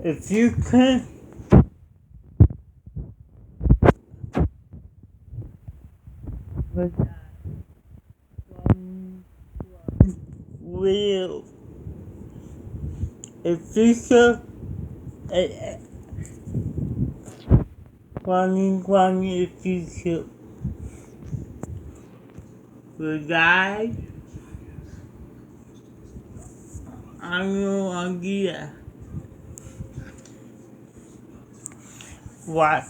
If you could real, if you could running if you could rely on your idea. What?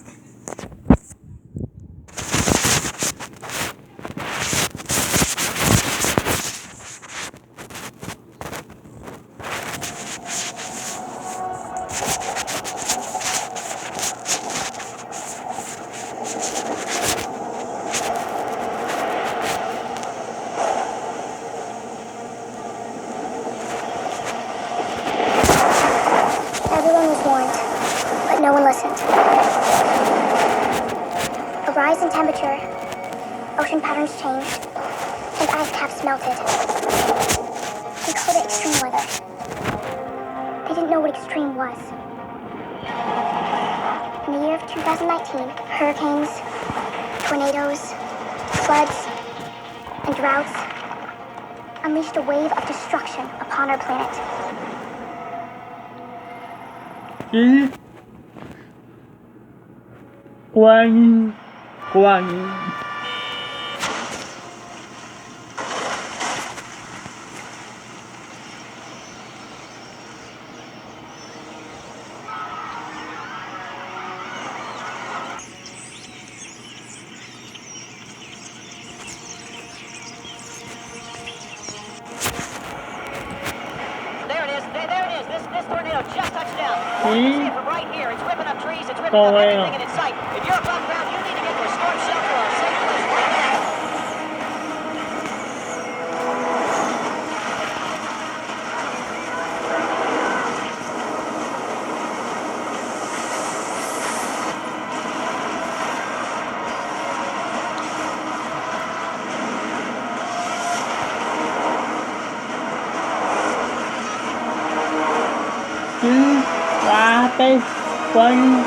Everyone was warned, but no one listened. A rise in temperature, ocean patterns changed, and ice caps melted. They called it extreme weather. They didn't know what extreme was. In the year of 2019, hurricanes, tornadoes, floods, and droughts unleashed a wave of destruction upon our planet. One. This tornado just touched down. You can see it from right here. It's ripping up trees. It's ripping up everything in its sight. If you're above ground, you need to get to a storm shelter or a safe place right now.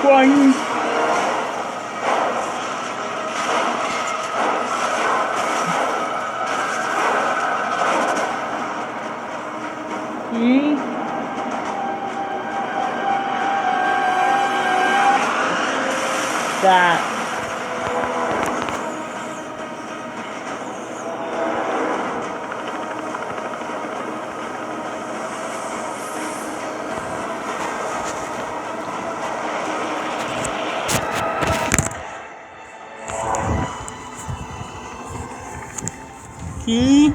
One. That. See?